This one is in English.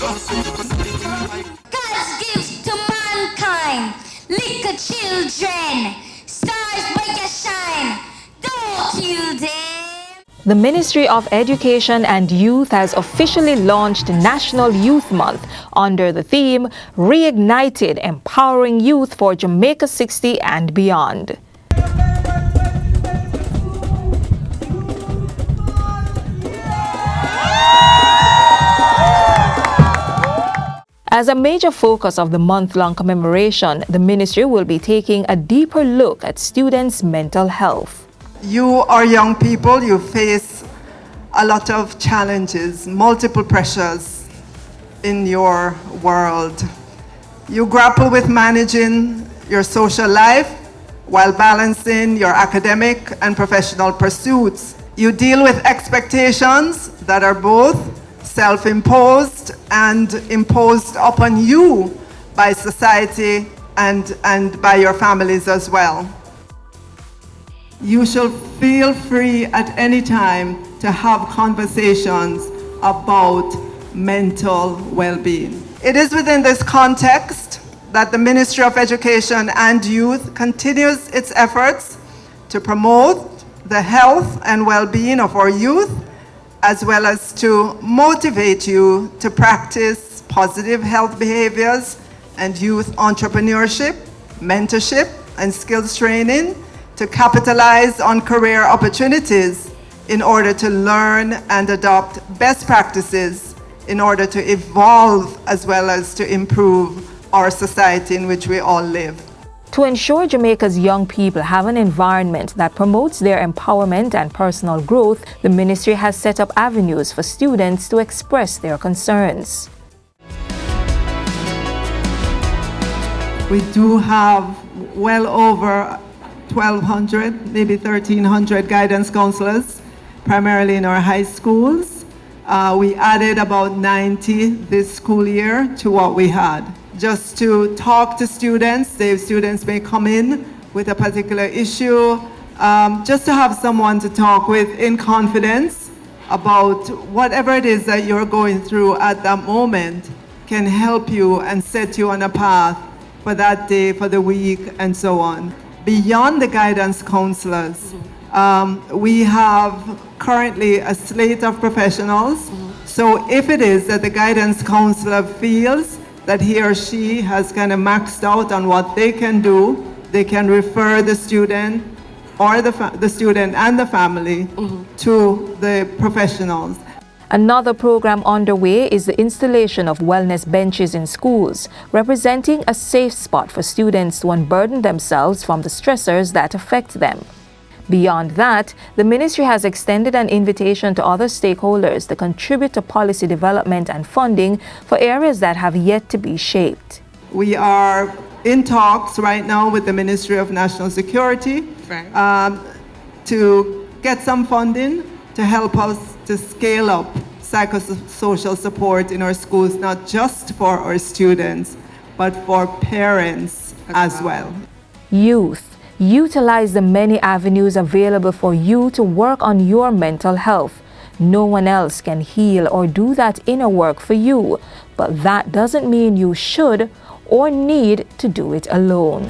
God's gift to mankind, little children, stars make you shine, don't kill them. The Ministry of Education and Youth has officially launched National Youth Month under the theme Reignited Empowering Youth for Jamaica 60 and Beyond. As a major focus of the month-long commemoration, the ministry will be taking a deeper look at students' mental health. You are young people, you face a lot of challenges, multiple pressures in your world. You grapple with managing your social life while balancing your academic and professional pursuits. You deal with expectations that are both self-imposed and imposed upon you by society and by your families as well. You shall feel free at any time to have conversations about mental well-being. It is within this context that the Ministry of Education and Youth continues its efforts to promote the health and well-being of our youth, as well as to motivate you to practice positive health behaviors and youth entrepreneurship, mentorship, and skills training to capitalize on career opportunities in order to learn and adopt best practices in order to evolve as well as to improve our society in which we all live. To ensure Jamaica's young people have an environment that promotes their empowerment and personal growth, the ministry has set up avenues for students to express their concerns. We do have well over 1,200, maybe 1,300 guidance counselors, primarily in our high schools. We added about 90 this school year to what we had, just to talk to students. The students may come in with a particular issue, just to have someone to talk with in confidence about whatever it is that you're going through at that moment can help you and set you on a path for that day, for the week, and so on. Beyond the guidance counselors, we have currently a slate of professionals. So if it is that the guidance counselor feels that he or she has kind of maxed out on what they can do, they can refer the student or the student and the family to the professionals. Another program underway is the installation of wellness benches in schools, representing a safe spot for students to unburden themselves from the stressors that affect them. Beyond that, the ministry has extended an invitation to other stakeholders to contribute to policy development and funding for areas that have yet to be shaped. We are in talks right now with the Ministry of National Security to get some funding to help us to scale up psychosocial support in our schools, not just for our students, but for parents as well. Youth. Utilize the many avenues available for you to work on your mental health. No one else can heal or do that inner work for you, but that doesn't mean you should or need to do it alone.